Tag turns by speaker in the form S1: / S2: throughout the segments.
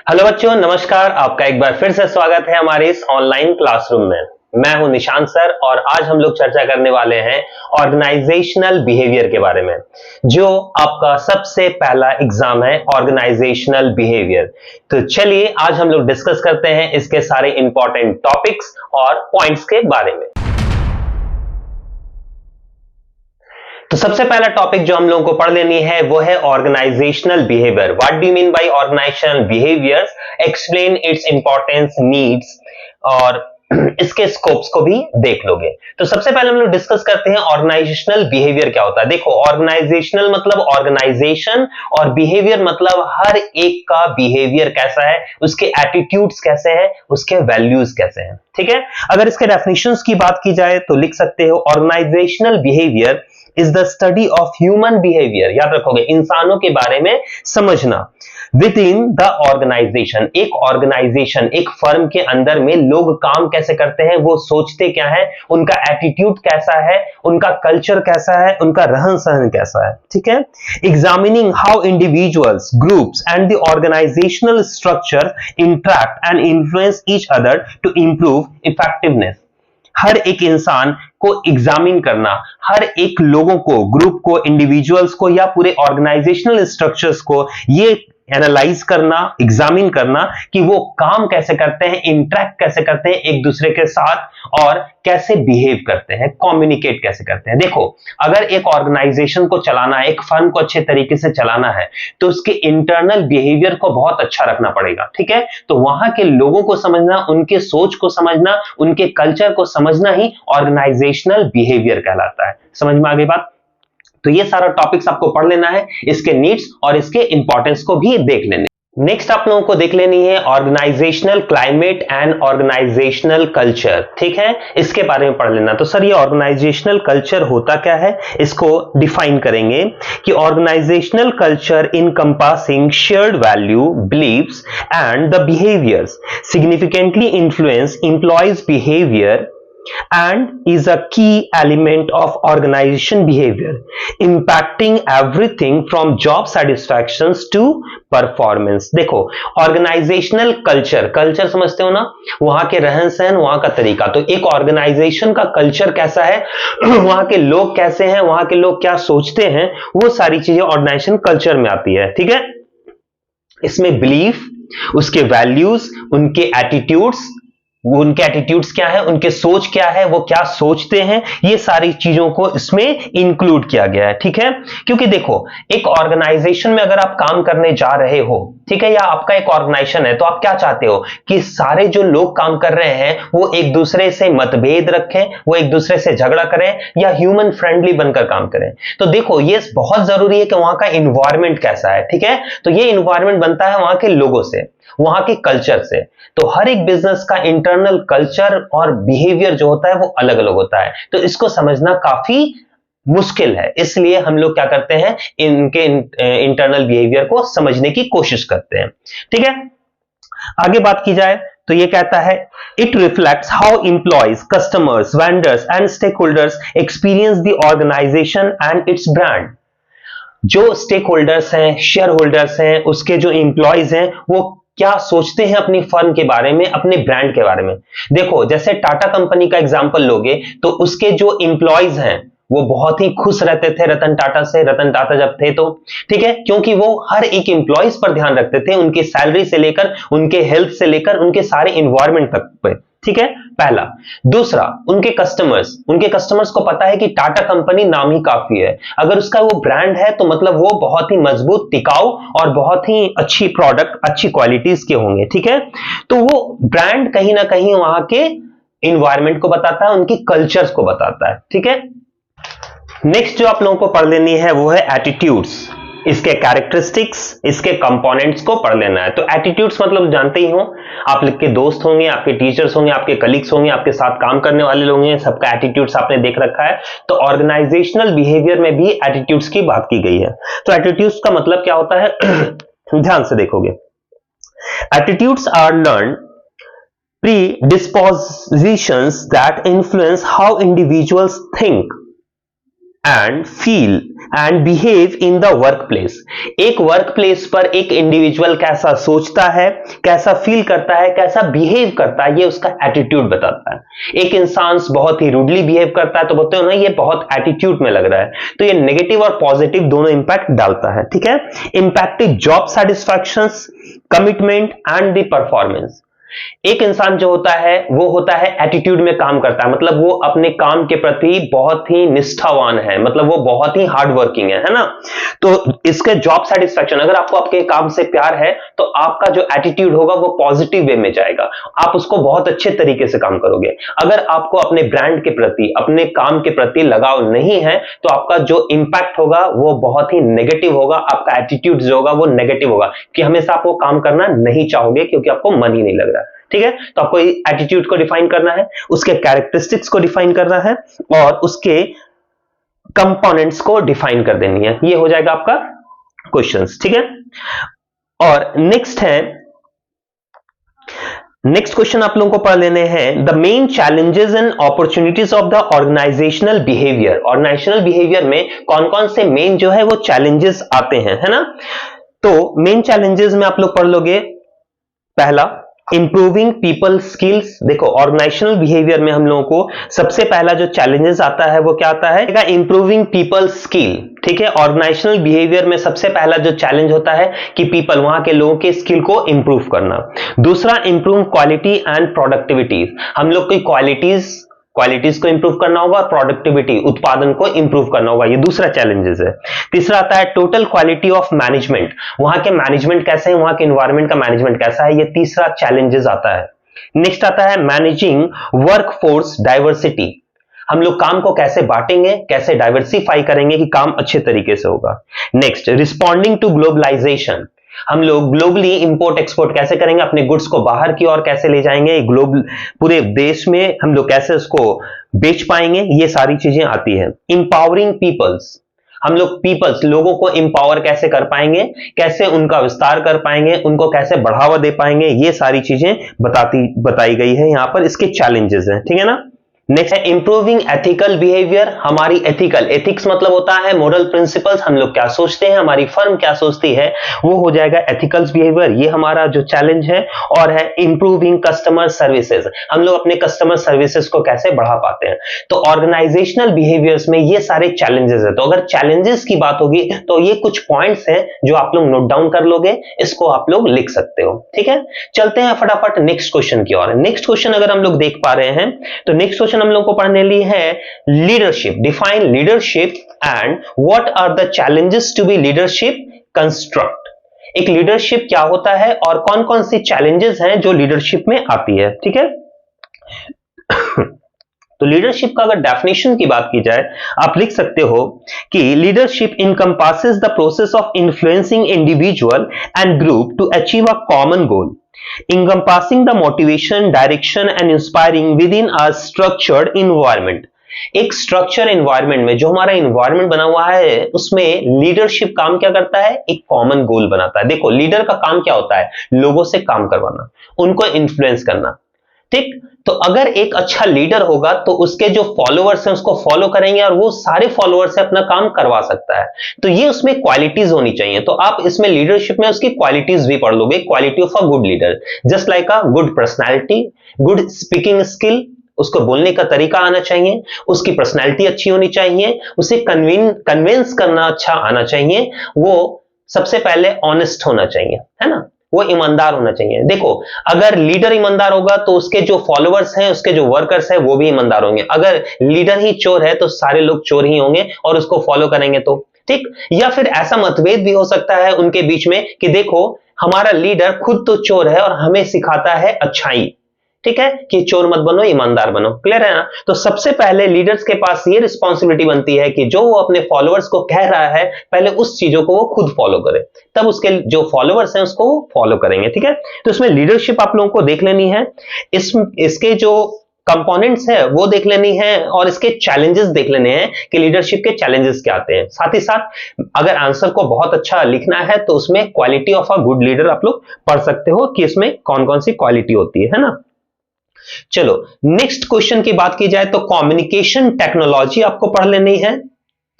S1: Hello बच्चों, नमस्कार। आपका एक बार फिर से स्वागत है हमारे इस ऑनलाइन क्लासरूम में। मैं हूं निशांत सर और आज हम लोग चर्चा करने वाले हैं ऑर्गेनाइजेशनल बिहेवियर के बारे में, जो आपका सबसे पहला एग्जाम है, ऑर्गेनाइजेशनल बिहेवियर। तो चलिए आज हम लोग डिस्कस करते हैं इसके सारे इंपॉर्टेंट टॉपिक्स और पॉइंट्स के बारे में। तो सबसे पहला टॉपिक जो हम लोगों को पढ़ लेनी है वो है organisational behaviour. What do you mean by organisational behaviours, explain its importance, needs और इसके स्कोप्स को भी देख लोगे। तो सबसे पहले हम लोग डिस्कस करते हैं ऑर्गेनाइजेशनल बिहेवियर क्या होता है। देखो, ऑर्गेनाइजेशनल मतलब ऑर्गेनाइजेशन और बिहेवियर मतलब हर एक का बिहेवियर कैसा है, उसके एटीट्यूड्स कैसे हैं, उसके वैल्यूज कैसे हैं। ठीक है, अगर इसके डेफिनेशंस की बात की जाए तो लिख सकते हो organisational behaviour is the study of human behaviour. याद रखोगे, इंसानों के बारे में समझना विद इन द ऑर्गेनाइजेशन। एक ऑर्गेनाइजेशन, एक फर्म के अंदर में लोग काम कैसे करते हैं, वो सोचते क्या है, उनका एटीट्यूड कैसा है, उनका कल्चर कैसा है, उनका रहन सहन कैसा है। ठीक है, examining how individuals, groups and the organisational structure interact and influence each other to improve effectiveness. हर एक इंसान को एग्जामिन करना, हर एक लोगों को, ग्रुप को, इंडिविजुअल्स को या पूरे ऑर्गेनाइजेशनल स्ट्रक्चर्स को ये एनालाइज करना, एग्जामिन करना कि वो काम कैसे करते हैं, इंटरेक्ट कैसे करते हैं एक दूसरे के साथ और कैसे बिहेव करते हैं, कम्युनिकेट कैसे करते हैं। देखो, अगर एक ऑर्गेनाइजेशन को चलाना है, एक फर्म को अच्छे तरीके से चलाना है तो उसके इंटरनल बिहेवियर को बहुत अच्छा रखना पड़ेगा। ठीक है, तो वहां के लोगों को समझना, उनके सोच को समझना, उनके कल्चर को समझना ही ऑर्गेनाइजेशनल बिहेवियर कहलाता है। समझ में आ गई बात? तो ये सारा टॉपिक्स आपको पढ़ लेना है, इसके नीड्स और इसके इंपॉर्टेंस को भी देख लेने। नेक्स्ट आप लोगों को देख लेनी है organisational climate and organisational culture. ठीक है, इसके बारे में पढ़ लेना। तो सर, ये ऑर्गेनाइजेशनल कल्चर होता क्या है, इसको डिफाइन करेंगे कि organisational culture encompassing shared value, beliefs and the behaviours significantly influence employees behaviour and is a key element of organization behavior, impacting everything from job satisfactions to performance। देखो, organisational culture, culture समझते हो ना, वहां के रहन सहन, वहां का तरीका। तो एक ऑर्गेनाइजेशन का कल्चर कैसा है, वहां के लोग कैसे हैं, वहां के लोग क्या सोचते हैं, वो सारी चीजें ऑर्गेनाइजेशन कल्चर में आती है। ठीक है, इसमें बिलीफ, उसके वैल्यूज, उनके एटीट्यूड्स, उनके एटीट्यूड्स क्या है, उनके सोच क्या है, वो क्या सोचते हैं, ये सारी चीजों को इसमें इंक्लूड किया गया है। ठीक है, क्योंकि देखो, एक ऑर्गेनाइजेशन में अगर आप काम करने जा रहे हो, ठीक है, या आपका एक ऑर्गेनाइजेशन है, तो आप क्या चाहते हो कि सारे जो लोग काम कर रहे हैं वो एक दूसरे से मतभेद रखें, वो एक दूसरे से झगड़ा करें या ह्यूमन फ्रेंडली बनकर काम करें। तो देखो, ये बहुत जरूरी है कि वहां का इन्वायरमेंट कैसा है। ठीक है, तो ये इन्वायरमेंट बनता है वहां के लोगों से, वहां के कल्चर से। तो हर एक बिजनेस का इंटरनल कल्चर और बिहेवियर जो होता है वो अलग अलग होता है, तो इसको समझना काफी मुश्किल है। इसलिए हम लोग क्या करते हैं, इनके इंटरनल बिहेवियर को समझने की कोशिश करते हैं। ठीक है, आगे बात की जाए तो ये कहता है it reflects how employees, customers, vendors and stakeholders experience the organisation and its brand. जो स्टेक होल्डर्स हैं, शेयर होल्डर्स हैं, उसके जो इंप्लॉयज हैं, वो क्या सोचते हैं अपनी फर्म के बारे में, अपने ब्रांड के बारे में। देखो, जैसे टाटा कंपनी का एग्जांपल लोगे तो उसके जो इंप्लॉयज हैं वो बहुत ही खुश रहते थे रतन टाटा से, रतन टाटा जब थे तो। ठीक है, क्योंकि वो हर एक इंप्लॉयज पर ध्यान रखते थे, उनकी सैलरी से लेकर, उनके हेल्थ से लेकर, उनके सारे इन्वायरमेंट तक पे। ठीक है, पहला। दूसरा, उनके कस्टमर्स को पता है कि टाटा कंपनी नाम ही काफी है। अगर उसका वो ब्रांड है तो मतलब वो बहुत ही मजबूत, टिकाऊ और बहुत ही अच्छी प्रोडक्ट, अच्छी क्वालिटीज के होंगे। ठीक है, तो वो ब्रांड कहीं ना कहीं वहां के इन्वायरमेंट को बताता है, उनकी कल्चर्स को बताता है। ठीक है, नेक्स्ट जो आप लोगों को पढ़ लेनी है वो है एटीट्यूड्स, इसके कैरेक्टरिस्टिक्स, इसके कंपोनेंट्स को पढ़ लेना है। तो एटीट्यूड्स मतलब जानते ही हो, आपके दोस्त होंगे, आपके टीचर्स होंगे, आपके कलीग्स होंगे, आपके साथ काम करने वाले लोग हैं, सबका एटीट्यूड्स आपने देख रखा है। तो ऑर्गेनाइजेशनल बिहेवियर में भी एटीट्यूड्स की बात की गई है। तो एटीट्यूड्स का मतलब क्या होता है ध्यान से देखोगे, attitudes are learn predispositions that influence how individuals think and feel and behave in the workplace. एक वर्क प्लेस पर एक इंडिविजुअल कैसा सोचता है, कैसा फील करता है, कैसा बिहेव करता है, ये उसका एटीट्यूड बताता है। एक इंसान बहुत ही रूडली बिहेव करता है तो बोलते हो ना ये बहुत एटीट्यूड में लग रहा है, तो ये नेगेटिव और पॉजिटिव दोनों इंपैक्ट डालता है। ठीक है, impactive job satisfaction, commitment and the performance. एक इंसान जो होता है वो होता है एटीट्यूड में काम करता है, मतलब वो अपने काम के प्रति बहुत ही निष्ठावान है, मतलब वो बहुत ही हार्ड वर्किंग है ना। तो इसके जॉब सेटिस्फैक्शन, अगर आपको आपके काम से प्यार है तो आपका जो एटीट्यूड होगा वो पॉजिटिव वे में जाएगा, आप उसको बहुत अच्छे तरीके से काम करोगे। अगर आपको अपने ब्रांड के प्रति, अपने काम के प्रति लगाव नहीं है तो आपका जो इंपैक्ट होगा वो बहुत ही नेगेटिव होगा, आपका एटीट्यूड जो होगा वो नेगेटिव होगा कि हमेशा आप वो काम करना नहीं चाहोगे क्योंकि आपको मन ही नहीं लग रहा। ठीक है, तो आपको एटीट्यूड को डिफाइन करना है, उसके कैरेक्टरिस्टिक्स को डिफाइन करना है और उसके कंपोनेंट्स को डिफाइन कर देनी है। ये हो जाएगा आपका क्वेश्चंस। ठीक है, और नेक्स्ट क्वेश्चन आप लोगों को पढ़ लेने हैं, the main challenges and opportunities of the organisational behaviour. Organisational behaviour में कौन कौन से मेन जो है वो चैलेंजेस आते हैं, है ना। तो मेन चैलेंजेस में आप लोग पढ़ लोगे, पहला इंप्रूविंग पीपल स्किल्स। देखो ऑर्गेनाइजेशनल बिहेवियर में हम लोगों को सबसे पहला जो चैलेंजेस आता है वो क्या आता है, इंप्रूविंग पीपल स्किल। ठीक है, ऑर्गेनाइजेशनल बिहेवियर में सबसे पहला जो चैलेंज होता है कि पीपल, वहां के लोगों के स्किल को इंप्रूव करना। दूसरा, इंप्रूव क्वालिटी एंड प्रोडक्टिविटी। हम लोग की क्वालिटीज को इंप्रूव करना होगा, प्रोडक्टिविटी, उत्पादन को इंप्रूव करना होगा, ये दूसरा चैलेंजेस है। तीसरा आता है टोटल क्वालिटी ऑफ मैनेजमेंट। वहां के मैनेजमेंट कैसे है, वहां के एनवायरनमेंट का मैनेजमेंट कैसा है, ये तीसरा चैलेंजेस आता है। नेक्स्ट आता है मैनेजिंग वर्कफोर्स डाइवर्सिटी। हम लोग काम को कैसे बांटेंगे, कैसे डाइवर्सिफाई करेंगे कि काम अच्छे तरीके से होगा। Next, responding to globalisation. हम लोग ग्लोबली इंपोर्ट एक्सपोर्ट कैसे करेंगे, अपने गुड्स को बाहर की ओर कैसे ले जाएंगे, ग्लोबल पूरे देश में हम लोग कैसे उसको बेच पाएंगे, ये सारी चीजें आती है। इंपावरिंग पीपल्स, हम लोग पीपल्स, लोगों को इंपावर कैसे कर पाएंगे, कैसे उनका विस्तार कर पाएंगे, उनको कैसे बढ़ावा दे पाएंगे, ये सारी चीजें बताई गई है यहां पर, इसके चैलेंजेस हैं। ठीक है ना। नेक्स्ट है इंप्रूविंग एथिकल बिहेवियर। हमारी एथिक्स मतलब होता है मोरल प्रिंसिपल्स, हम लोग क्या सोचते हैं, हमारी फर्म क्या सोचती है, वो हो जाएगा एथिकल्स बिहेवियर, ये हमारा जो चैलेंज है। और है इंप्रूविंग कस्टमर सर्विसेज, हम लोग अपने कस्टमर सर्विसेज को कैसे बढ़ा पाते हैं। तो ऑर्गेनाइजेशनल बिहेवियर्स में ये सारे चैलेंजेस है। तो अगर चैलेंजेस की बात होगी तो ये कुछ पॉइंट्स हैं जो आप लोग नोट डाउन कर लोगे, इसको आप लोग लिख सकते हो। ठीक है, चलते हैं फटाफट नेक्स्ट क्वेश्चन की ओर। नेक्स्ट क्वेश्चन अगर हम लोग देख पा रहे हैं तो नेक्स्ट क्वेश्चन हम लोग को पढ़ने ली है leadership. Define leadership and what are the challenges to be leadership construct. एक लीडरशिप क्या होता है और कौन कौन सी चैलेंजेस हैं जो लीडरशिप में आती है। ठीक है, तो लीडरशिप का अगर डेफिनेशन की बात की जाए आप लिख सकते हो कि leadership encompasses the process of influencing individual and group to achieve a common goal, encompassing the motivation, direction and inspiring within a structured environment। एक स्ट्रक्चर एनवायरनमेंट में, जो हमारा एनवायरनमेंट बना हुआ है उसमें लीडरशिप काम क्या करता है, एक कॉमन गोल बनाता है। देखो लीडर का काम क्या होता है, लोगों से काम करवाना, उनको इन्फ्लुएंस करना। ठीक, तो अगर एक अच्छा लीडर होगा तो उसके जो फॉलोअर्स हैं उसको फॉलो करेंगे और वो सारे फॉलोअर्स से अपना काम करवा सकता है। तो ये उसमें क्वालिटीज होनी चाहिए। तो आप इसमें लीडरशिप में उसकी क्वालिटीज भी पढ़ लोगे, quality of a good leader, just like a good personality, good speaking skill, उसको बोलने का तरीका आना चाहिए, उसकी पर्सनैलिटी अच्छी होनी चाहिए, उसे कन्विंस करना अच्छा आना चाहिए, वो सबसे पहले ऑनेस्ट होना चाहिए, है ना, वो ईमानदार होना चाहिए। देखो अगर लीडर ईमानदार होगा तो उसके जो फॉलोअर्स हैं, उसके जो वर्कर्स हैं वो भी ईमानदार होंगे। अगर लीडर ही चोर है तो सारे लोग चोर ही होंगे और उसको फॉलो करेंगे तो। ठीक, या फिर ऐसा मतभेद भी हो सकता है उनके बीच में कि देखो हमारा लीडर खुद तो चोर है और हमें सिखाता है अच्छाई। ठीक है, कि चोर मत बनो, ईमानदार बनो। क्लियर है ना। तो सबसे पहले लीडर्स के पास ये रिस्पॉन्सिबिलिटी बनती है कि जो वो अपने फॉलोअर्स को कह रहा है पहले उस चीजों को वो खुद फॉलो करे, तब उसके जो फॉलोअर्स हैं उसको वो फॉलो करेंगे। ठीक है, तो इसमें लीडरशिप आप लोगों को देख लेनी है, इसके जो कंपोनेंट्स है वो देख लेनी है और इसके चैलेंजेस देख लेने हैं कि लीडरशिप के चैलेंजेस क्या आते हैं। साथ ही साथ अगर आंसर को बहुत अच्छा लिखना है तो उसमें quality of a good leader आप लोग पढ़ सकते हो कि इसमें कौन कौन सी क्वालिटी होती है ना। चलो नेक्स्ट क्वेश्चन की बात की जाए तो कम्युनिकेशन टेक्नोलॉजी आपको पढ़ लेनी है।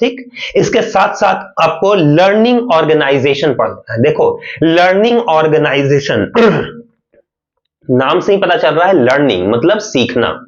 S1: ठीक। इसके साथ साथ आपको लर्निंग ऑर्गेनाइजेशन पढ़ना है। देखो लर्निंग ऑर्गेनाइजेशन नाम से ही पता चल रहा है, लर्निंग मतलब सीखना।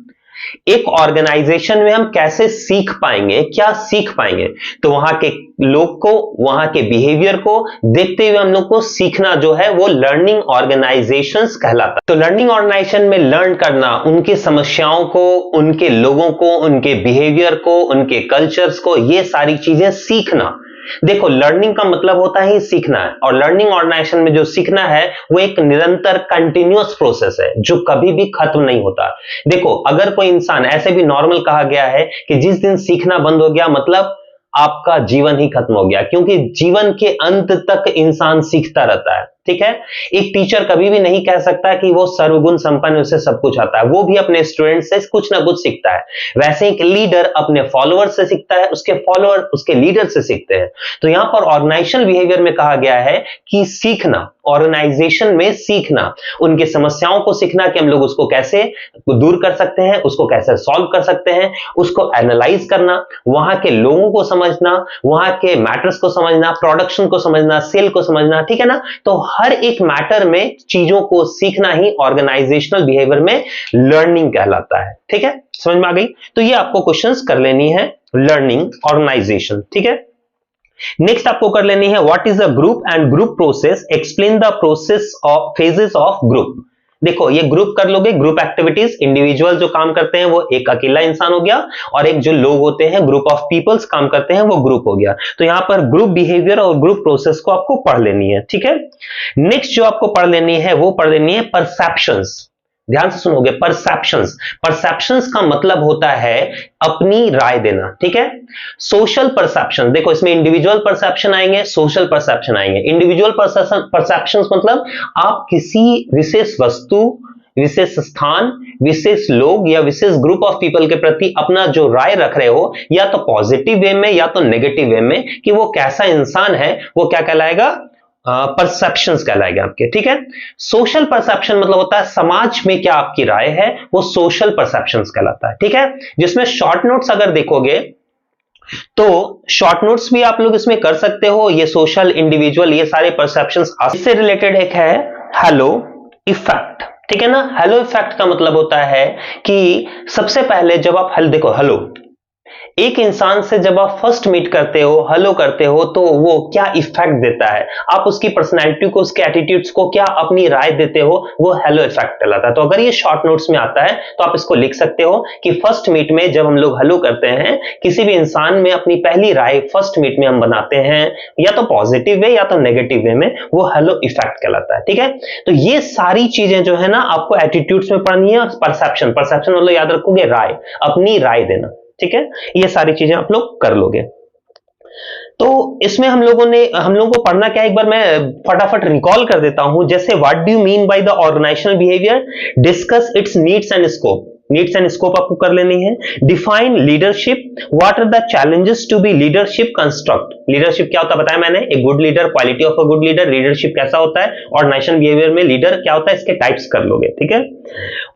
S1: एक ऑर्गेनाइजेशन में हम कैसे सीख पाएंगे, क्या सीख पाएंगे, तो वहां के लोग को, वहां के बिहेवियर को देखते हुए हम लोग को सीखना जो है वो लर्निंग ऑर्गेनाइजेशंस कहलाता है। तो लर्निंग ऑर्गेनाइजेशन में लर्न करना, उनकी समस्याओं को, उनके लोगों को, उनके बिहेवियर को, उनके कल्चर्स को, ये सारी चीजें सीखना। देखो लर्निंग का मतलब होता है सीखना है, और लर्निंग ऑर्गेनाइजेशन में जो सीखना है वो एक निरंतर कंटिन्यूअस प्रोसेस है जो कभी भी खत्म नहीं होता। देखो अगर कोई इंसान, ऐसे भी नॉर्मल कहा गया है कि जिस दिन सीखना बंद हो गया मतलब आपका जीवन ही खत्म हो गया, क्योंकि जीवन के अंत तक इंसान सीखता रहता है। ठीक है, एक टीचर कभी भी नहीं कह सकता कि वो सर्वगुण संपन्न, उसे सब कुछ आता है, वो भी अपने स्टूडेंट से कुछ ना कुछ सीखता है। वैसे एक लीडर अपने फॉलोअर से सीखता है, उसके फॉलोअर उसके लीडर से सीखते हैं। तो यहां पर ऑर्गेनाइजेशनल बिहेवियर में कहा गया है कि सीखना, ऑर्गेनाइजेशन में सीखना, उनकी समस्याओं को सीखना कि हम लोग उसको कैसे दूर कर सकते हैं, उसको कैसे सॉल्व कर सकते हैं, उसको एनालाइज करना, वहां के लोगों को समझना, वहां के मैटर्स को समझना, प्रोडक्शन को समझना, सेल को समझना। ठीक है ना, तो हर एक मैटर में चीजों को सीखना ही ऑर्गेनाइजेशनल बिहेवियर में लर्निंग कहलाता है। ठीक है, समझ में आ गई। तो ये आपको क्वेश्चंस कर लेनी है, लर्निंग ऑर्गेनाइजेशन। ठीक है, नेक्स्ट आपको कर लेनी है what is a group and group process, explain the process of phases of group. देखो ये ग्रुप कर लोगे, ग्रुप एक्टिविटीज, इंडिविजुअल जो काम करते हैं वो एक अकेला इंसान हो गया, और एक जो लोग होते हैं ग्रुप ऑफ पीपल्स काम करते हैं वो ग्रुप हो गया। तो यहां पर ग्रुप बिहेवियर और ग्रुप प्रोसेस को आपको पढ़ लेनी है। ठीक है, नेक्स्ट जो आपको पढ़ लेनी है वो पढ़ लेनी है परसेप्शंस। ध्यान से सुनोगे, परसेप्शंस। परसेप्शंस का मतलब होता है अपनी राय देना। ठीक है, सोशल परसेप्शन, देखो इसमें इंडिविजुअल परसेप्शन आएंगे, सोशल परसेप्शन आएंगे। इंडिविजुअल परसेप्शंस मतलब आप किसी विशेष वस्तु, विशेष स्थान, विशेष लोग या विशेष ग्रुप ऑफ पीपल के प्रति अपना जो राय रख रहे हो, या तो पॉजिटिव वे में या तो नेगेटिव वे में, कि वो कैसा इंसान है, वो क्या कहलाएगा, परसेप्शंस कहलाएगा आपके। ठीक है, सोशल परसेप्शन मतलब होता है समाज में क्या आपकी राय है, वो सोशल परसेप्शंस कहलाता है। ठीक है, जिसमें शॉर्ट नोट्स अगर देखोगे तो शॉर्ट नोट्स भी आप लोग इसमें कर सकते हो। ये सोशल, इंडिविजुअल, ये सारे परसेप्शंस। इससे रिलेटेड एक है हेलो इफेक्ट। ठीक है ना, हेलो इफेक्ट का मतलब होता है कि सबसे पहले जब आप देखो हेलो, एक इंसान से जब आप फर्स्ट मीट करते हो, हेलो करते हो, तो वो क्या इफेक्ट देता है, आप उसकी पर्सनैलिटी को, उसके एटीट्यूड्स को क्या अपनी राय देते हो, वो हेलो इफेक्ट कहलाता है। तो अगर ये शॉर्ट नोट्स में आता है तो आप इसको लिख सकते हो कि फर्स्ट मीट में जब हम लोग हेलो करते हैं किसी भी इंसान में, अपनी पहली राय फर्स्ट मीट में हम बनाते हैं, या तो पॉजिटिव वे या तो नेगेटिव वे में, वो हेलो इफेक्ट कहलाता है। ठीक है, तो ये सारी चीजें जो है ना आपको एटीट्यूड्स में पढ़नी है। परसेप्शन, परसेप्शन मतलब याद रखोगे राय, अपनी राय देना। ठीक है, ये सारी चीजें आप लोग कर लोगे। तो इसमें हम लोगों को पढ़ना क्या है, एक बार मैं फटाफट रिकॉल कर देता हूं। जैसे what do you mean by the organisational behaviour, discuss its needs and scope. Needs and scope आपको कर लेनी है। Define leadership, what are the challenges to be leadership construct. Leadership क्या होता है बताया मैंने, एक good leader, quality of a good leader, leadership कैसा होता है, ऑर्गेनाइजेशनल बिहेवियर में लीडर क्या होता है, इसके टाइप्स कर लोगे। ठीक है,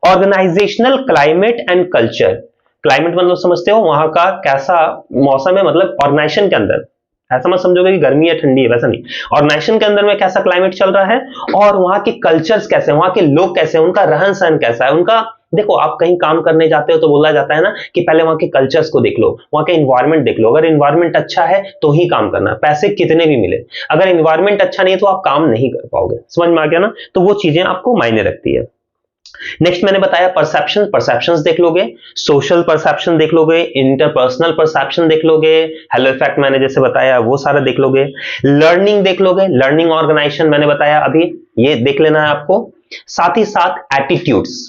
S1: organisational climate and culture. Climate मतलब समझते हो वहां का कैसा मौसम है, मतलब ऑर्गेनाइजेशन के अंदर, ऐसा मत समझोगे कि गर्मी है ठंडी है, वैसा नहीं। ऑर्गेनाइजेशन के अंदर में कैसा क्लाइमेट चल रहा है, और वहां के कल्चर्स कैसे, वहां के लोग कैसे, उनका रहन सहन कैसा है, उनका। देखो आप कहीं काम करने जाते हो तो बोला जाता है ना कि पहले वहां के कल्चर्स को देख लो, वहां का इन्वायरमेंट देख लो। अगर इन्वायरमेंट अच्छा है तो ही काम करना, पैसे कितने भी मिले। अगर इन्वायरमेंट अच्छा नहीं है तो आप काम नहीं कर पाओगे। समझ में आ गया ना, तो वो चीजें आपको मायने रखती है। नेक्स्ट मैंने बताया परसेप्शन, परसेप्शंस देख लोगे, सोशल परसेप्शन देख लोगे, इंटरपर्सनल परसेप्शन देख लोगे, हेलो इफेक्ट मैंने जैसे बताया वो सारा देख लोगे, लर्निंग देख लोगे, लर्निंग ऑर्गेनाइजेशन मैंने बताया अभी, ये देख लेना है आपको। साथ ही साथ एटीट्यूड्स।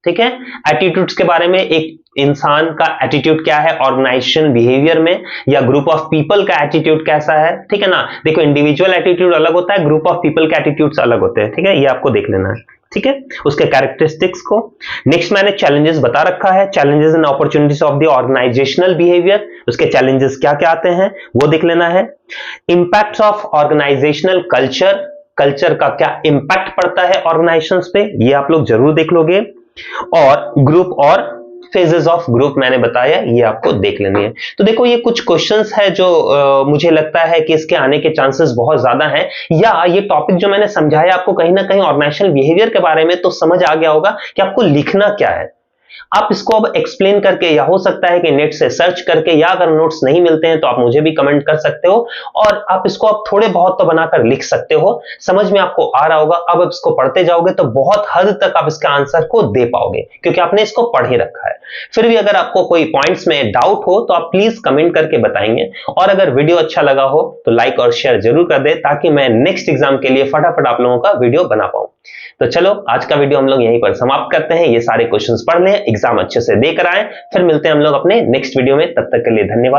S1: ठीक है, एटीट्यूड्स के बारे में, एक इंसान का एटीट्यूड क्या है ऑर्गेनाइजेशन बिहेवियर में, या ग्रुप ऑफ पीपल का एटीट्यूड कैसा है। ठीक है ना, देखो इंडिविजुअल एटीट्यूड अलग होता है, ग्रुप ऑफ पीपल के एटीट्यूड्स अलग होते हैं। ठीक है, ये आपको देख लेना है। ठीक है, उसके कैरेक्टरिस्टिक्स को। नेक्स्ट मैंने चैलेंजेस बता रखा है, challenges and opportunities of the organisational behaviour, उसके चैलेंजेस क्या क्या आते हैं वो देख लेना है। Impacts of organisational culture, culture का क्या इंपैक्ट पड़ता है ऑर्गेनाइजेशंस पे, ये आप लोग जरूर देख लोगे। और ग्रुप और फेजेस ऑफ ग्रुप मैंने बताया, ये आपको देख लेनी है। तो देखो ये कुछ क्वेश्चंस है जो मुझे लगता है कि इसके आने के चांसेस बहुत ज्यादा हैं, या ये टॉपिक जो मैंने समझाया आपको कहीं ना कहीं ऑर्गेनाइजेशनल बिहेवियर के बारे में तो समझ आ गया होगा कि आपको लिखना क्या है। आप इसको अब एक्सप्लेन करके, या हो सकता है कि नेट से सर्च करके, या अगर नोट्स नहीं मिलते हैं तो आप मुझे भी कमेंट कर सकते हो, और आप इसको अब थोड़े बहुत तो बनाकर लिख सकते हो। समझ में आपको आ रहा होगा। अब आप इसको पढ़ते जाओगे तो बहुत हद तक आप इसके आंसर को दे पाओगे, क्योंकि आपने इसको पढ़ ही रखा है। फिर भी अगर आपको कोई पॉइंट्स में डाउट हो तो आप प्लीज कमेंट करके बताएंगे, और अगर वीडियो अच्छा लगा हो तो लाइक और शेयर जरूर कर दे, ताकि मैं नेक्स्ट एग्जाम के लिए फटाफट आप लोगों का वीडियो बना पाऊं। तो चलो आज का वीडियो हम लोग यहीं पर समाप्त करते हैं। ये सारे क्वेश्चंस पढ़ लें, एग्जाम अच्छे से देकर आए, फिर मिलते हैं हम लोग अपने नेक्स्ट वीडियो में। तब तक के लिए धन्यवाद।